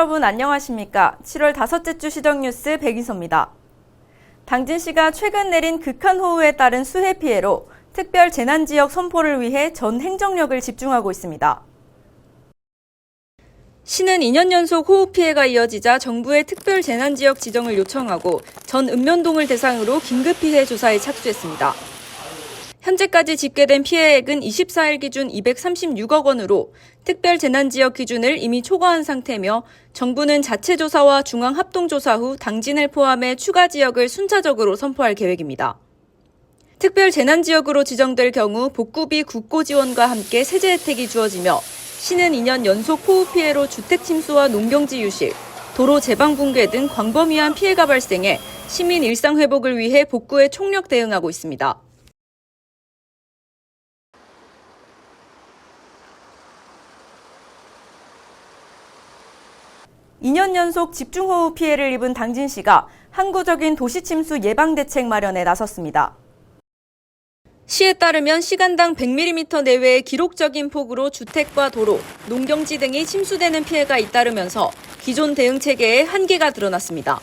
여러분 안녕하십니까? 7월 다섯째 주 시정뉴스 백인서입니다. 당진시가 최근 내린 극한호우에 따른 수해 피해로 특별 재난지역 선포를 위해 전 행정력을 집중하고 있습니다. 시는 2년 연속 호우 피해가 이어지자 정부의 특별 재난지역 지정을 요청하고 전 읍면동을 대상으로 긴급 피해 조사에 착수했습니다. 현재까지 집계된 피해액은 24일 기준 236억 원으로 특별 재난지역 기준을 이미 초과한 상태며 정부는 자체 조사와 중앙 합동 조사 후 당진을 포함해 추가 지역을 순차적으로 선포할 계획입니다. 특별 재난지역으로 지정될 경우 복구비 국고 지원과 함께 세제 혜택이 주어지며 시는 2년 연속 호우 피해로 주택 침수와 농경지 유실, 도로 제방 붕괴 등 광범위한 피해가 발생해 시민 일상 회복을 위해 복구에 총력 대응하고 있습니다. (2년) 연속 집중호우 피해를 입은 당진시가 항구적인 도시침수 예방대책 마련에 나섰습니다. 시에 따르면 시간당 100mm 내외의 기록적인 폭우로 주택과 도로, 농경지 등이 침수되는 피해가 잇따르면서 기존 대응 체계에 한계가 드러났습니다.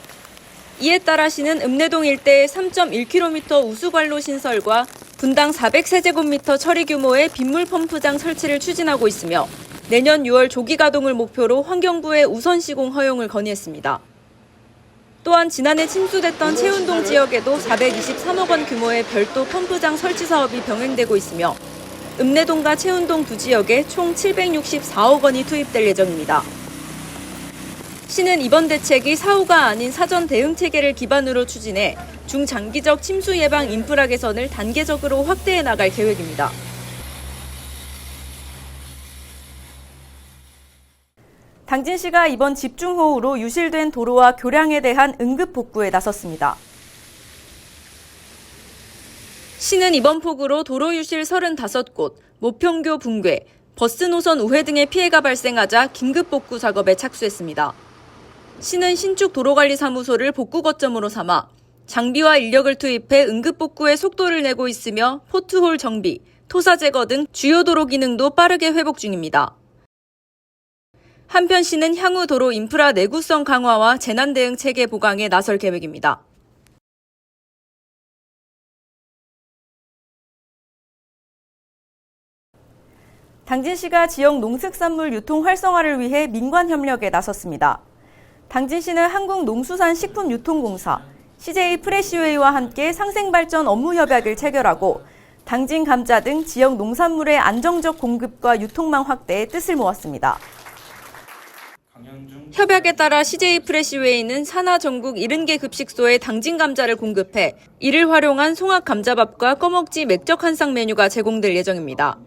이에 따라 시는 읍내동 일대의 3.1km 우수관로 신설과 분당 400세제곱미터 처리 규모의 빗물 펌프장 설치를 추진하고 있으며 내년 6월 조기 가동을 목표로 환경부에 우선 시공 허용을 건의했습니다. 또한 지난해 침수됐던 채운동 지역에도 423억 원 규모의 별도 펌프장 설치 사업이 병행되고 있으며 읍내동과 채운동 두 지역에 총 764억 원이 투입될 예정입니다. 시는 이번 대책이 사후가 아닌 사전 대응 체계를 기반으로 추진해 중장기적 침수 예방 인프라 개선을 단계적으로 확대해 나갈 계획입니다. 당진시가 이번 집중호우로 유실된 도로와 교량에 대한 응급 복구에 나섰습니다. 시는 이번 폭우로 도로 유실 35곳, 모평교 붕괴, 버스 노선 우회 등의 피해가 발생하자 긴급 복구 작업에 착수했습니다. 시는 신축 도로관리사무소를 복구 거점으로 삼아 장비와 인력을 투입해 응급 복구에 속도를 내고 있으며 포트홀 정비, 토사 제거 등 주요 도로 기능도 빠르게 회복 중입니다. 한편 시는 향후 도로 인프라 내구성 강화와 재난 대응 체계 보강에 나설 계획입니다. 당진시가 지역 농특산물 유통 활성화를 위해 민관 협력에 나섰습니다. 당진시는 한국농수산식품유통공사, CJ 프레시웨이와 함께 상생발전 업무 협약을 체결하고 당진 감자 등 지역 농산물의 안정적 공급과 유통망 확대에 뜻을 모았습니다. 협약에 따라 CJ 프레시웨이는 산하 전국 70개 급식소에 당진 감자를 공급해 이를 활용한 송악 감자밥과 꺼먹지 맥적 한상 메뉴가 제공될 예정입니다.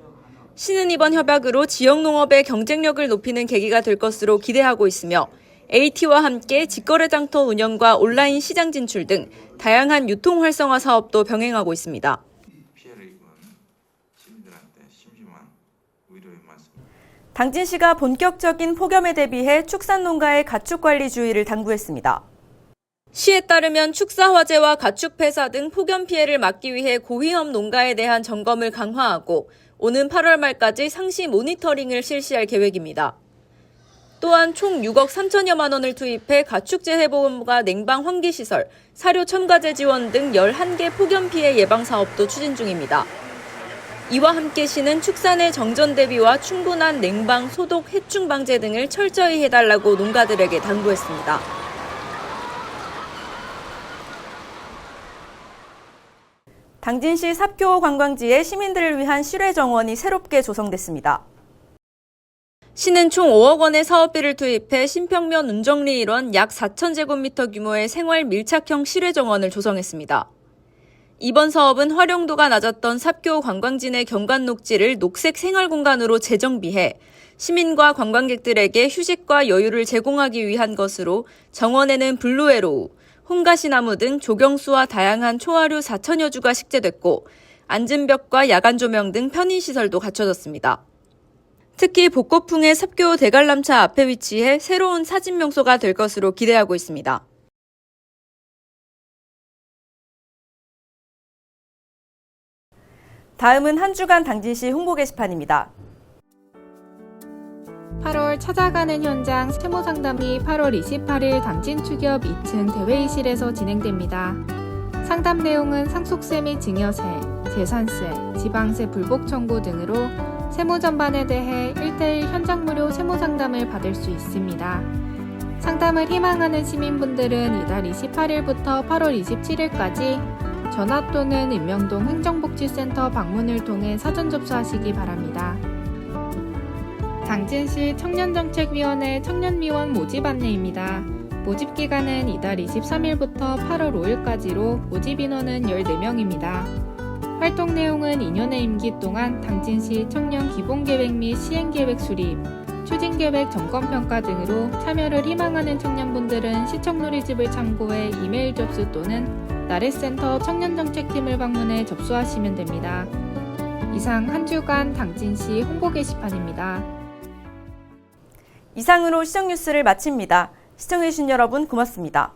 시는 이번 협약으로 지역 농업의 경쟁력을 높이는 계기가 될 것으로 기대하고 있으며 AT와 함께 직거래 장터 운영과 온라인 시장 진출 등 다양한 유통 활성화 사업도 병행하고 있습니다. 당진시가 본격적인 폭염에 대비해 축산농가의 가축관리 주의를 당부했습니다. 시에 따르면 축사 화재와 가축 폐사 등 폭염 피해를 막기 위해 고위험 농가에 대한 점검을 강화하고 오는 8월 말까지 상시 모니터링을 실시할 계획입니다. 또한 총 6억 3천여만 원을 투입해 가축재해보험과 냉방 환기시설, 사료 첨가제 지원 등 11개 폭염 피해 예방 사업도 추진 중입니다. 이와 함께 시는 축산의 정전 대비와 충분한 냉방, 소독, 해충 방제 등을 철저히 해달라고 농가들에게 당부했습니다. 당진시 삽교 관광지에 시민들을 위한 실외정원이 새롭게 조성됐습니다. 시는 총 5억 원의 사업비를 투입해 신평면 운정리 일원 약 4,000제곱미터 규모의 생활 밀착형 실외정원을 조성했습니다. 이번 사업은 활용도가 낮았던 삽교 관광지 내 경관 녹지를 녹색 생활공간으로 재정비해 시민과 관광객들에게 휴식과 여유를 제공하기 위한 것으로 정원에는 블루에로우, 홍가시나무 등 조경수와 다양한 초하류 4천여 주가 식재됐고 앉은 벽과 야간 조명 등 편의시설도 갖춰졌습니다. 특히 복고풍의 삽교 대관람차 앞에 위치해 새로운 사진 명소가 될 것으로 기대하고 있습니다. 다음은 한 주간 당진시 홍보 게시판입니다. 8월 찾아가는 현장 세무상담이 8월 28일 당진 추기업 2층 대회의실에서 진행됩니다. 상담 내용은 상속세 및 증여세, 재산세, 지방세 불복 청구 등으로 세무 전반에 대해 1:1 현장 무료 세무상담을 받을 수 있습니다. 상담을 희망하는 시민분들은 이달 28일부터 8월 27일까지 전화 또는 임명동 행정복지센터 방문을 통해 사전 접수하시기 바랍니다. 당진시 청년정책위원회 청년미원 모집 안내입니다. 모집 기간은 이달 23일부터 8월 5일까지로 모집 인원은 14명입니다. 활동 내용은 2년의 임기 동안 당진시 청년 기본계획 및 시행계획 수립, 추진계획 점검평가 등으로 참여를 희망하는 청년분들은 시청 누리집을 참고해 이메일 접수 또는 나래센터 청년정책팀을 방문해 접수하시면 됩니다. 이상 한 주간 당진시 홍보 게시판입니다. 이상으로 시청 뉴스를 마칩니다. 시청해주신 여러분 고맙습니다.